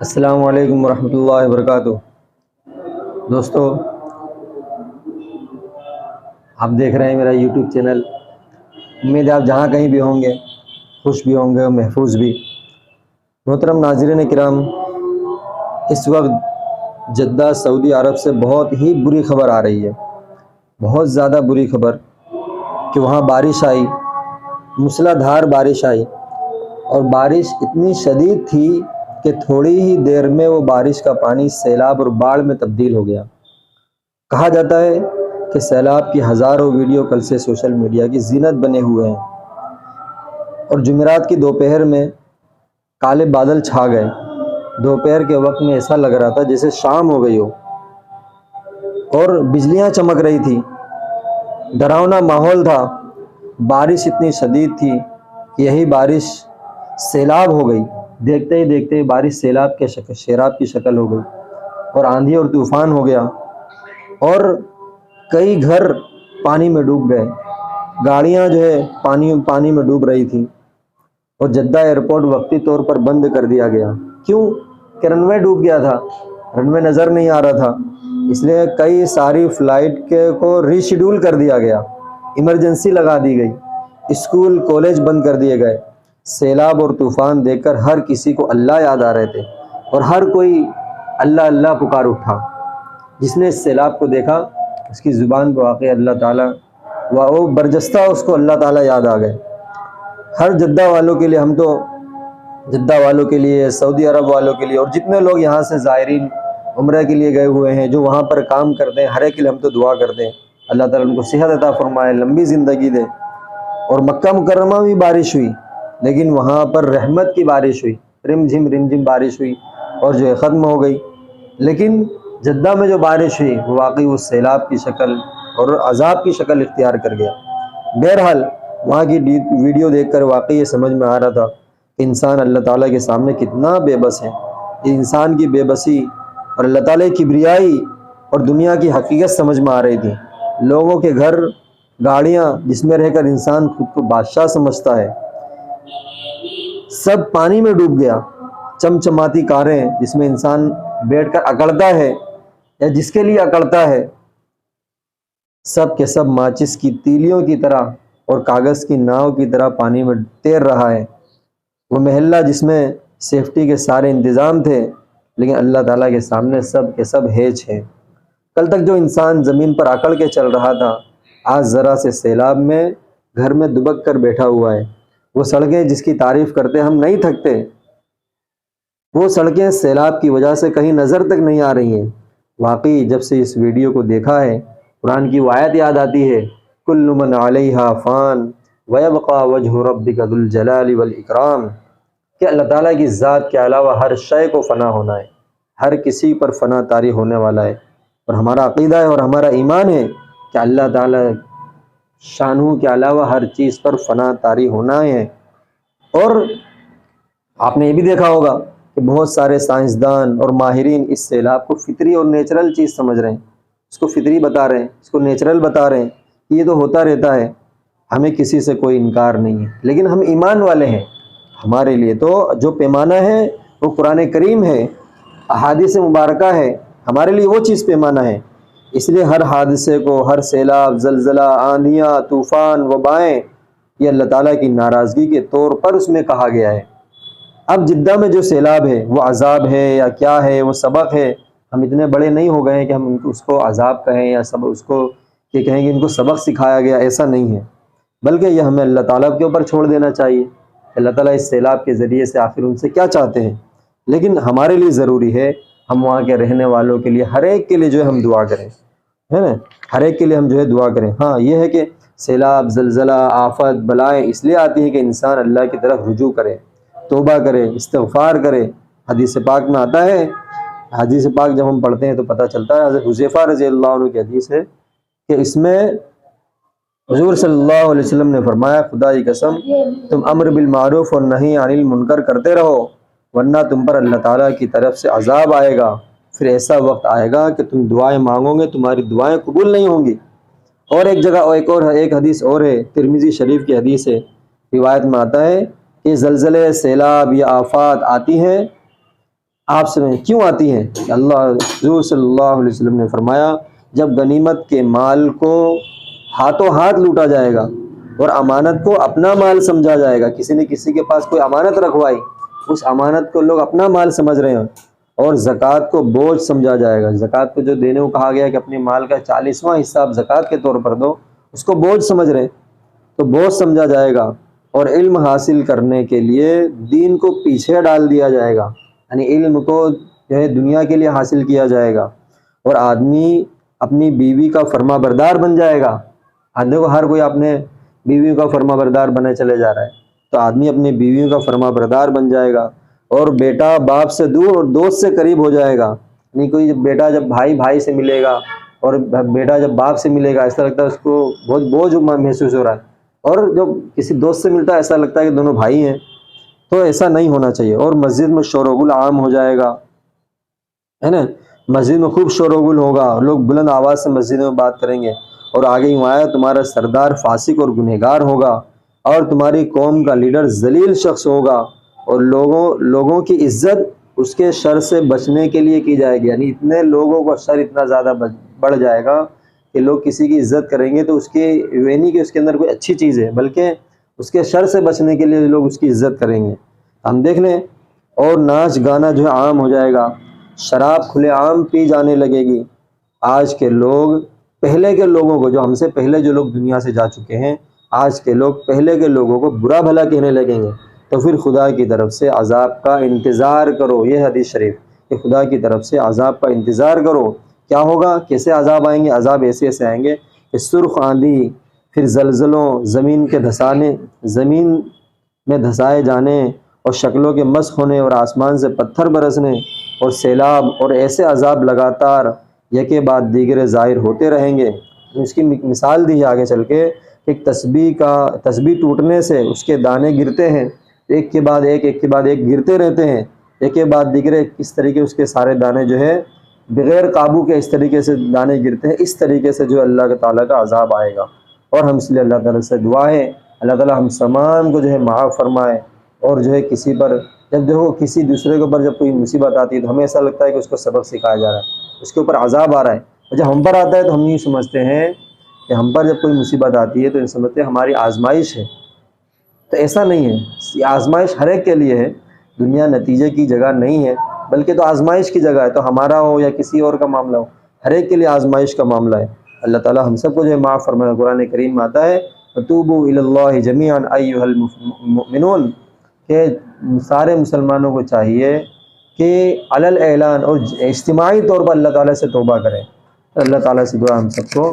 السلام علیکم ورحمۃ اللہ وبرکاتہ۔ دوستو، آپ دیکھ رہے ہیں میرا یوٹیوب چینل۔ امید ہے آپ جہاں کہیں بھی ہوں گے خوش بھی ہوں گے اور محفوظ بھی۔ محترم ناظرین کرام، اس وقت جدہ سعودی عرب سے بہت ہی بری خبر آ رہی ہے، بہت زیادہ بری خبر کہ وہاں بارش آئی، موسلا دھار بارش آئی، اور بارش اتنی شدید تھی کہ تھوڑی ہی دیر میں وہ بارش کا پانی سیلاب اور باڑھ میں تبدیل ہو گیا۔ کہا جاتا ہے کہ سیلاب کی ہزاروں ویڈیو کل سے سوشل میڈیا کی زینت بنے ہوئے ہیں، اور جمعرات کی دوپہر میں کالے بادل چھا گئے۔ دوپہر کے وقت میں ایسا لگ رہا تھا جیسے شام ہو گئی ہو، اور بجلیاں چمک رہی تھی، ڈراؤنا ماحول تھا۔ بارش اتنی شدید تھی کہ یہی بارش سیلاب ہو گئی۔ دیکھتے ہی دیکھتے بارش سیراب کی شکل ہو گئی، اور آندھی اور طوفان ہو گیا، اور کئی گھر پانی میں ڈوب گئے، گاڑیاں جو ہے پانی میں ڈوب رہی تھیں، اور جدہ ایئرپورٹ وقتی طور پر بند کر دیا گیا۔ کیوں؟ کہ رن وے ڈوب گیا تھا، رن وے نظر نہیں آ رہا تھا، اس لیے کئی ساری فلائٹ کو ری شیڈول کر دیا گیا، ایمرجنسی لگا دی گئی، اسکول کالج بند کر دیے گئے۔ سیلاب اور طوفان دیکھ کر ہر کسی کو اللہ یاد آ رہے تھے، اور ہر کوئی اللہ اللہ پکار اٹھا۔ جس نے اس سیلاب کو دیکھا اس کی زبان پہ واقع اللہ تعالیٰ وہ برجستہ اس کو اللہ تعالیٰ یاد آ گئے۔ ہر جدہ والوں کے لیے، ہم تو جدہ والوں کے لیے، سعودی عرب والوں کے لیے، اور جتنے لوگ یہاں سے زائرین عمرہ کے لیے گئے ہوئے ہیں، جو وہاں پر کام کرتے ہیں، ہر ایک کے لیے ہم تو دعا کرتے ہیں اللہ تعالیٰ ان کو صحت عطا فرمائے، لمبی زندگی دے۔ اور مکہ مکرمہ میں بارش ہوئی، لیکن وہاں پر رحمت کی بارش ہوئی، رم جھم بارش ہوئی، اور جو ہے ختم ہو گئی۔ لیکن جدہ میں جو بارش ہوئی وہ واقعی اس سیلاب کی شکل اور عذاب کی شکل اختیار کر گیا۔ بہرحال وہاں کی ویڈیو دیکھ کر واقعی یہ سمجھ میں آ رہا تھا کہ انسان اللہ تعالیٰ کے سامنے کتنا بے بس ہے۔ انسان کی بے بسی اور اللہ تعالیٰ کی کبریائی اور دنیا کی حقیقت سمجھ میں آ رہی تھی۔ لوگوں کے گھر، گاڑیاں جس میں رہ کر انسان خود کو بادشاہ سمجھتا ہے، سب پانی میں ڈوب گیا۔ چمچماتی کاریں جس میں انسان بیٹھ کر اکڑتا ہے یا جس کے لیے اکڑتا ہے، سب کے سب ماچس کی تیلیوں کی طرح اور کاغذ کی ناؤ کی طرح پانی میں تیر رہا ہے۔ وہ محلہ جس میں سیفٹی کے سارے انتظام تھے، لیکن اللہ تعالیٰ کے سامنے سب کے سب ہیچ ہے۔ کل تک جو انسان زمین پر اکڑ کے چل رہا تھا، آج ذرا سے سیلاب میں گھر میں دبک کر بیٹھا ہوا ہے۔ وہ سڑکیں جس کی تعریف کرتے ہم نہیں تھکتے، وہ سڑکیں سیلاب کی وجہ سے کہیں نظر تک نہیں آ رہی ہیں۔ واقعی جب سے اس ویڈیو کو دیکھا ہے، قرآن کی وہ آیت یاد آتی ہے، کل من علیہا فان ویبقى وجہ ربک ذو الجلال والاکرام، کہ اللہ تعالیٰ کی ذات کے علاوہ ہر شے کو فنا ہونا ہے، ہر کسی پر فنا طاری ہونے والا ہے۔ اور ہمارا عقیدہ ہے اور ہمارا ایمان ہے کہ اللہ تعالیٰ شانہ کے علاوہ ہر چیز پر فنا طاری ہونا ہے۔ اور آپ نے یہ بھی دیکھا ہوگا کہ بہت سارے سائنسدان اور ماہرین اس سیلاب کو فطری اور نیچرل چیز سمجھ رہے ہیں، اس کو فطری بتا رہے ہیں، اس کو نیچرل بتا رہے ہیں کہ یہ تو ہوتا رہتا ہے، ہمیں کسی سے کوئی انکار نہیں ہے۔ لیکن ہم ایمان والے ہیں، ہمارے لیے تو جو پیمانہ ہے وہ قرآن کریم ہے، احادیث مبارکہ ہے، ہمارے لیے وہ چیز پیمانہ ہے۔ اس لیے ہر حادثے کو، ہر سیلاب، زلزلہ، آندھیاں، طوفان، وبائیں، یہ اللہ تعالیٰ کی ناراضگی کے طور پر اس میں کہا گیا ہے۔ اب جدہ میں جو سیلاب ہے وہ عذاب ہے یا کیا ہے، وہ سبق ہے۔ ہم اتنے بڑے نہیں ہو گئے ہیں کہ ہم اس کو عذاب کہیں یا اس کو کہ کہیں کہ ان کو سبق سکھایا گیا، ایسا نہیں ہے، بلکہ یہ ہمیں اللہ تعالیٰ کے اوپر چھوڑ دینا چاہیے۔ اللہ تعالیٰ اس سیلاب کے ذریعے سے آخر ان سے کیا چاہتے ہیں۔ لیکن ہمارے لیے ضروری ہے ہم وہاں کے رہنے والوں کے لیے، ہر ایک کے لیے جو ہے ہم دعا کریں، ہے نا، ہر ایک کے لیے ہم جو ہے دعا کریں۔ ہاں یہ ہے کہ سیلاب، زلزلہ، آفت، بلائیں اس لیے آتی ہیں کہ انسان اللہ کی طرف رجوع کرے، توبہ کرے، استغفار کرے۔ حدیث پاک میں آتا ہے، حدیث پاک جب ہم پڑھتے ہیں تو پتہ چلتا ہے، حضرت حذیفہ رضی اللہ عنہ کی حدیث ہے کہ اس میں حضور صلی اللہ علیہ وسلم نے فرمایا، خدا کی قسم تم امر بالمعروف اور نہی عن المنکر کرتے رہو، ورنہ تم پر اللہ تعالیٰ کی طرف سے عذاب آئے گا۔ پھر ایسا وقت آئے گا کہ تم دعائیں مانگو گے، تمہاری دعائیں قبول نہیں ہوں گی۔ اور ایک جگہ ایک حدیث اور ہے، ترمذی شریف کی حدیث ہے، روایت میں آتا ہے کہ زلزلے، سیلاب یا آفات آتی ہیں آپ سے کیوں آتی ہیں؟ کہ اللہ حضور صلی اللہ علیہ وسلم نے فرمایا جب غنیمت کے مال کو ہاتھوں ہاتھ لوٹا جائے گا اور امانت کو اپنا مال سمجھا جائے گا، کسی نے کسی کے پاس کوئی امانت رکھوائی، اس امانت کو لوگ اپنا مال سمجھ رہے ہیں، اور زکوٰۃ کو بوجھ سمجھا جائے گا، زکوٰۃ کو جو دینے کو کہا گیا کہ اپنے مال کا 40واں حصہ آپ زکوٰۃ کے طور پر دو، اس کو بوجھ سمجھ رہے ہیں، تو بوجھ سمجھا جائے گا، اور علم حاصل کرنے کے لیے دین کو پیچھے ڈال دیا جائے گا، یعنی علم کو جو ہے دنیا کے لیے حاصل کیا جائے گا، اور آدمی اپنی بیوی کا فرما بردار بن جائے گا۔ دیکھو ہر کوئی اپنے بیوی کا فرما بردار بنے چلے جا رہا ہے، تو آدمی اپنی بیویوں کا فرما بردار بن جائے گا، اور بیٹا باپ سے دور اور دوست سے قریب ہو جائے گا، یعنی کوئی بیٹا جب بھائی سے ملے گا اور بیٹا جب باپ سے ملے گا ایسا لگتا ہے اس کو بہت بوجھ محسوس ہو رہا ہے، اور جب کسی دوست سے ملتا ہے ایسا لگتا ہے کہ دونوں بھائی ہیں، تو ایسا نہیں ہونا چاہیے۔ اور مسجد میں شور و غل عام ہو جائے گا، ہے نا، مسجد میں خوب شور و غل ہوگا، لوگ بلند آواز سے مسجد میں بات کریں گے، اور آگے یوں آیا تمہارا سردار فاسق اور گنہگار ہوگا، اور تمہاری قوم کا لیڈر ذلیل شخص ہوگا، اور لوگوں کی عزت اس کے شر سے بچنے کے لیے کی جائے گی، یعنی اتنے لوگوں کا شر اتنا زیادہ بڑھ جائے گا کہ لوگ کسی کی عزت کریں گے تو اس کے یہ نہیں کہ اس کے اندر کوئی اچھی چیز ہے، بلکہ اس کے شر سے بچنے کے لیے لوگ اس کی عزت کریں گے۔ ہم دیکھ لیں، اور ناچ گانا جو ہے عام ہو جائے گا، شراب کھلے عام پی جانے لگے گی۔ آج کے لوگ پہلے کے لوگوں کو، جو ہم سے پہلے جو لوگ دنیا سے جا چکے ہیں، آج کے لوگ پہلے کے لوگوں کو برا بھلا کہنے لگیں گے، تو پھر خدا کی طرف سے عذاب کا انتظار کرو۔ یہ حدیث شریف کہ خدا کی طرف سے عذاب کا انتظار کرو۔ کیا ہوگا؟ کیسے عذاب آئیں گے؟ عذاب ایسے ایسے آئیں گے کہ سرخ آندھی، پھر زلزلوں، زمین کے دھسانے، زمین میں دھسائے جانے، اور شکلوں کے مسخ ہونے، اور آسمان سے پتھر برسنے، اور سیلاب، اور ایسے عذاب لگاتار یکے بعد دیگرے ظاہر ہوتے رہیں گے۔ اس کی مثال دی ہے آگے چل کے، ایک تسبیح ٹوٹنے سے اس کے دانے گرتے ہیں، ایک کے بعد ایک گرتے رہتے ہیں، ایک کے بعد دیگرے، اس طریقے اس کے سارے دانے جو ہے بغیر قابو کے اس طریقے سے دانے گرتے ہیں، اس طریقے سے جو اللہ تعالیٰ کا عذاب آئے گا۔ اور ہم اس لیے اللہ تعالیٰ سے دعا ہے اللہ تعالیٰ ہم تمام کو جو ہے معاف فرمائے، اور جو ہے کسی پر جب دیکھو کسی دوسرے کے اوپر جب کوئی مصیبت آتی ہے تو ہمیں ایسا لگتا ہے کہ اس کو سبق سکھایا جا رہا ہے، اس کے اوپر عذاب آ رہا ہے، اور جب ہم پر آتا ہے تو ہم یہ سمجھتے ہیں کہ ہم پر جب کوئی مصیبت آتی ہے تو یہ سمجھتے ہیں ہماری آزمائش ہے، تو ایسا نہیں ہے۔ یہ آزمائش ہر ایک کے لیے ہے، دنیا نتیجے کی جگہ نہیں ہے، بلکہ تو آزمائش کی جگہ ہے، تو ہمارا ہو یا کسی اور کا معاملہ ہو، ہر ایک کے لیے آزمائش کا معاملہ ہے۔ اللہ تعالیٰ ہم سب کو جو ہے معاف فرمائے۔ قرآن کریم میں آتا ہے وَتُوبُوا إِلَى اللَّهِ جَمِيعًا أَيُّهَا الْمُؤْمِنُونَ، کہ سارے مسلمانوں کو چاہیے کہ علی الاعلان اور اجتماعی طور پر اللہ تعالیٰ سے توبہ کریں۔ اللہ تعالیٰ سے دعا ہم سب کو